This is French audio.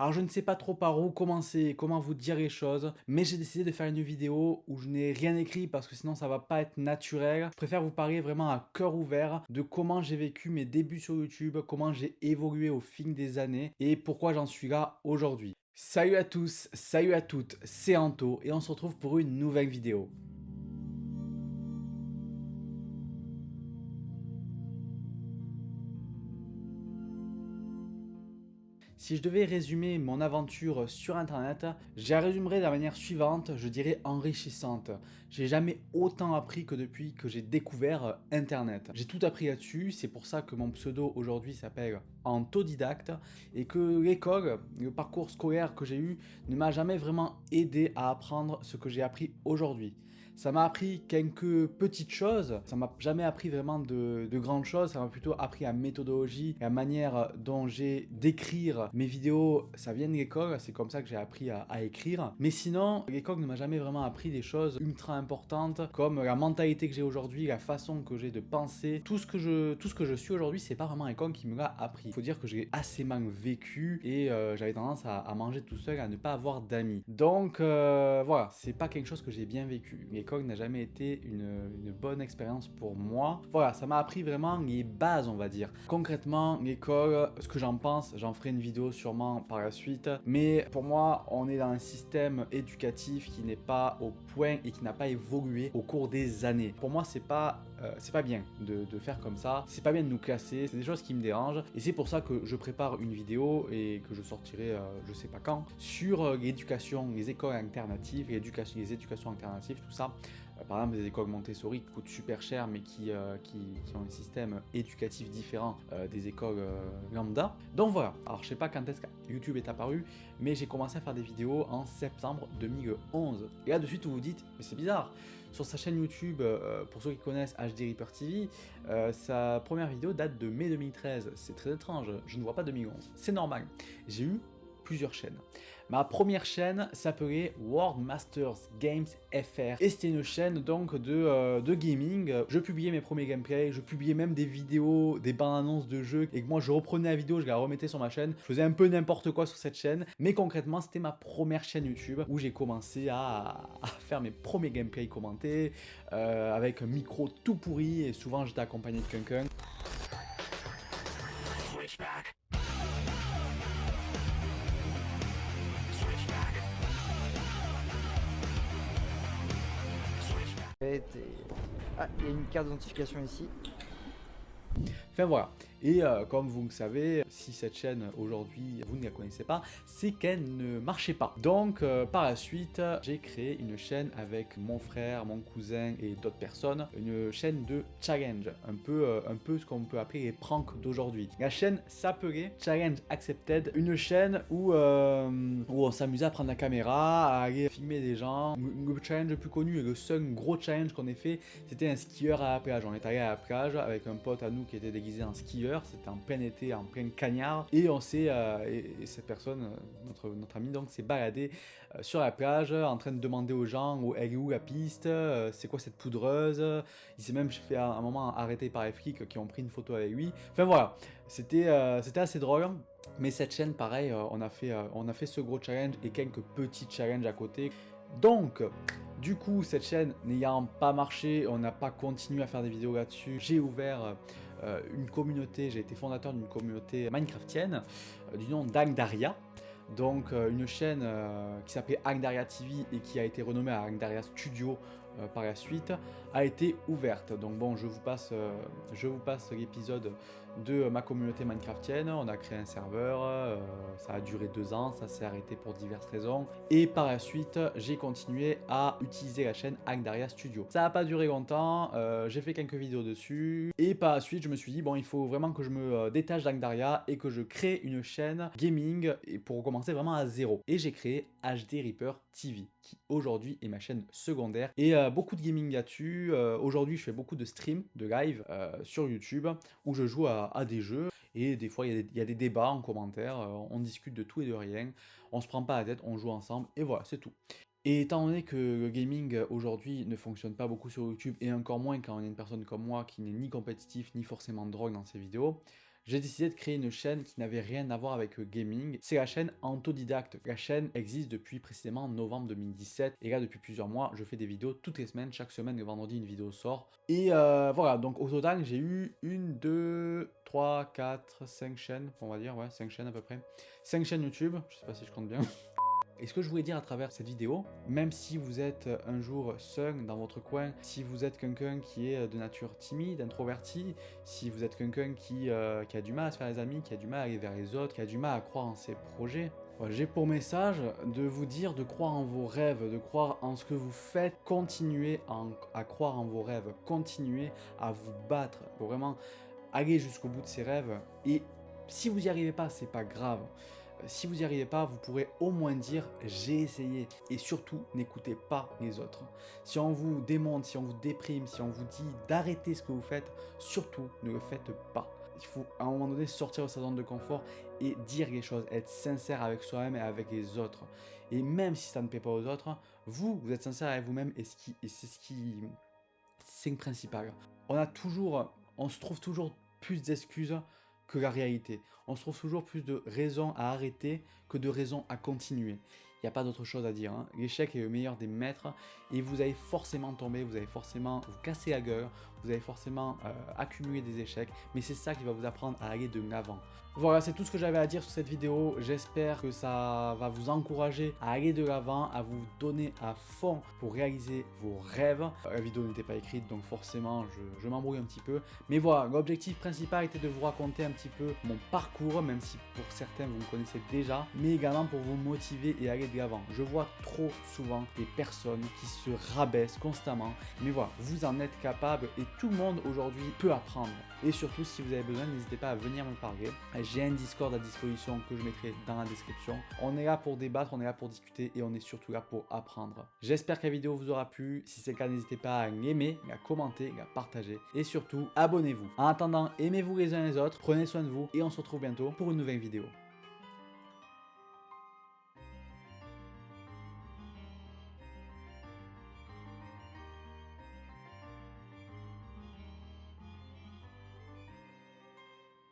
Alors je ne sais pas trop par où commencer, comment vous dire les choses, mais j'ai décidé de faire une vidéo où je n'ai rien écrit parce que sinon ça va pas être naturel. Je préfère vous parler vraiment à cœur ouvert de comment j'ai vécu mes débuts sur YouTube, comment j'ai évolué au fil des années et pourquoi j'en suis là aujourd'hui. Salut à tous, salut à toutes, c'est Anto et on se retrouve pour une nouvelle vidéo. Si je devais résumer mon aventure sur internet, je la résumerais de la manière suivante, je dirais enrichissante. J'ai jamais autant appris que depuis que j'ai découvert internet. J'ai tout appris là-dessus, c'est pour ça que mon pseudo aujourd'hui s'appelle Antodidacte et que l'école, le parcours scolaire que j'ai eu ne m'a jamais vraiment aidé à apprendre ce que j'ai appris aujourd'hui. Ça m'a appris quelques petites choses, ça m'a jamais appris vraiment de grandes choses, ça m'a plutôt appris la méthodologie, la manière dont j'ai d'écrire mes vidéos, ça vient de l'école, c'est comme ça que j'ai appris à écrire. Mais sinon, l'école ne m'a jamais vraiment appris des choses ultra importantes comme la mentalité que j'ai aujourd'hui, la façon que j'ai de penser. Tout ce que je suis aujourd'hui, c'est pas vraiment l'école qui me l'a appris. Il faut dire que j'ai assez mal vécu et j'avais tendance à manger tout seul, à ne pas avoir d'amis. Donc voilà, c'est pas quelque chose que j'ai bien vécu. L'école n'a jamais été une bonne expérience pour moi. Voilà, ça m'a appris vraiment les bases, on va dire. Concrètement, l'école, ce que j'en pense, j'en ferai une vidéo sûrement par la suite. Mais pour moi, on est dans un système éducatif qui n'est pas au point et qui n'a pas évolué au cours des années. Pour moi, c'est pas bien de faire comme ça. C'est pas bien de nous classer. C'est des choses qui me dérangent. Et c'est pour ça que je prépare une vidéo et que je sortirai je sais pas quand sur l'éducation, les écoles alternatives, les éducations alternatives, tout ça. Par exemple, des écoles Montessori qui coûtent super cher mais qui ont un système éducatif différent des écoles lambda. Donc voilà, alors je sais pas quand est-ce que YouTube est apparu, mais j'ai commencé à faire des vidéos en septembre 2011. Et là de suite vous vous dites, mais c'est bizarre, sur sa chaîne YouTube, pour ceux qui connaissent HD Reaper TV, sa première vidéo date de mai 2013. C'est très étrange, je ne vois pas 2011. C'est normal. J'ai eu plusieurs chaînes. Ma première chaîne s'appelait World Masters Games FR et c'était une chaîne donc de gaming. Je publiais mes premiers gameplays, je publiais même des vidéos, des bandes annonces de jeux et que moi je reprenais la vidéo, je la remettais sur ma chaîne. Je faisais un peu n'importe quoi sur cette chaîne, mais concrètement c'était ma première chaîne YouTube où j'ai commencé à faire mes premiers gameplays commentés avec un micro tout pourri et souvent j'étais accompagné de quelqu'un. Ah, il y a une carte d'identification ici. Enfin voilà, et comme vous le savez, si cette chaîne aujourd'hui vous ne la connaissez pas, c'est qu'elle ne marchait pas. Donc par la suite, j'ai créé une chaîne avec mon frère, mon cousin et d'autres personnes, une chaîne de challenge, un peu ce qu'on peut appeler les pranks d'aujourd'hui. La chaîne s'appelait Challenge Accepted, une chaîne où on s'amusait à prendre la caméra, à aller filmer des gens. Le challenge le plus connu et le seul gros challenge qu'on ait fait, c'était un skieur à la plage. On est allé à la plage avec un pote à nous qui était déguisé en skieur, c'était en plein été, en plein cagnard, et on s'est, et cette personne, notre ami donc, s'est baladé sur la plage en train de demander aux gens où elle est où la piste, c'est quoi cette poudreuse, il s'est même fait à un moment arrêter par les flics qui ont pris une photo avec lui, enfin voilà, c'était assez drôle. Mais cette chaîne, pareil, on a fait ce gros challenge et quelques petits challenges à côté. Donc, du coup, cette chaîne n'ayant pas marché, on n'a pas continué à faire des vidéos là-dessus. J'ai ouvert une communauté, j'ai été fondateur d'une communauté minecraftienne du nom d'Angdaria. Donc une chaîne qui s'appelait Angdaria TV et qui a été renommée à Angdaria Studio par la suite, a été ouverte. Donc bon, je vous passe l'épisode de ma communauté minecraftienne. On a créé un serveur, ça a duré 2 ans, ça s'est arrêté pour diverses raisons. Et par la suite, j'ai continué à utiliser la chaîne Angdaria Studio. Ça n'a pas duré longtemps, j'ai fait quelques vidéos dessus. Et par la suite, je me suis dit, bon, il faut vraiment que je me détache d'Angdaria et que je crée une chaîne gaming et pour commencer vraiment à zéro. Et j'ai créé HD Reaper TV, qui aujourd'hui est ma chaîne secondaire. Et beaucoup de gaming là-dessus. Aujourd'hui, je fais beaucoup de streams, de live sur YouTube où je joue à des jeux. Et des fois, il y a des débats en commentaire, on discute de tout et de rien, on se prend pas la tête, on joue ensemble, et voilà, c'est tout. Et étant donné que le gaming aujourd'hui ne fonctionne pas beaucoup sur YouTube, et encore moins quand on est une personne comme moi qui n'est ni compétitif ni forcément drôle dans ses vidéos, j'ai décidé de créer une chaîne qui n'avait rien à voir avec gaming. C'est la chaîne Autodidacte. La chaîne existe depuis précisément novembre 2017 et là depuis plusieurs mois je fais des vidéos toutes les semaines. Chaque semaine le vendredi une vidéo sort. Et voilà, donc au total j'ai eu 1, 2, 3, 4, 5 chaînes, on va dire, ouais 5 chaînes à peu près. 5 chaînes YouTube, je sais pas si je compte bien. Et ce que je voulais dire à travers cette vidéo, même si vous êtes un jour seul dans votre coin, si vous êtes quelqu'un qui est de nature timide, introverti, si vous êtes quelqu'un qui a du mal à se faire des amis, qui a du mal à aller vers les autres, qui a du mal à croire en ses projets, voilà, j'ai pour message de vous dire de croire en vos rêves, de croire en ce que vous faites, continuez à croire en vos rêves, continuez à vous battre pour vraiment aller jusqu'au bout de ces rêves. Et si vous n'y arrivez pas, c'est pas grave. Si vous n'y arrivez pas, vous pourrez au moins dire j'ai essayé. Et surtout, n'écoutez pas les autres. Si on vous démonte, si on vous déprime, si on vous dit d'arrêter ce que vous faites, surtout ne le faites pas. Il faut à un moment donné sortir de sa zone de confort et dire les choses, être sincère avec soi-même et avec les autres. Et même si ça ne plaît pas aux autres, vous êtes sincère avec vous-même et c'est le principal. On se trouve toujours plus d'excuses que la réalité. On se trouve toujours plus de raisons à arrêter que de raisons à continuer. Il n'y a pas d'autre chose à dire. Hein. L'échec est le meilleur des maîtres et vous allez forcément tomber, vous allez forcément vous casser la gueule, vous allez forcément accumuler des échecs, mais c'est ça qui va vous apprendre à aller de l'avant. Voilà, c'est tout ce que j'avais à dire sur cette vidéo. J'espère que ça va vous encourager à aller de l'avant, à vous donner à fond pour réaliser vos rêves. La vidéo n'était pas écrite, donc forcément, je m'embrouille un petit peu. Mais voilà, l'objectif principal était de vous raconter un petit peu mon parcours, même si pour certains, vous me connaissez déjà, mais également pour vous motiver et aller de l'avant. Je vois trop souvent des personnes qui se rabaissent constamment. Mais voilà, vous en êtes capable et tout le monde aujourd'hui peut apprendre. Et surtout, si vous avez besoin, n'hésitez pas à venir me parler. J'ai un Discord à disposition que je mettrai dans la description. On est là pour débattre, on est là pour discuter et on est surtout là pour apprendre. J'espère que la vidéo vous aura plu. Si c'est le cas, n'hésitez pas à l'aimer, à commenter, à partager et surtout, abonnez-vous. En attendant, aimez-vous les uns les autres, prenez soin de vous et on se retrouve bientôt pour une nouvelle vidéo.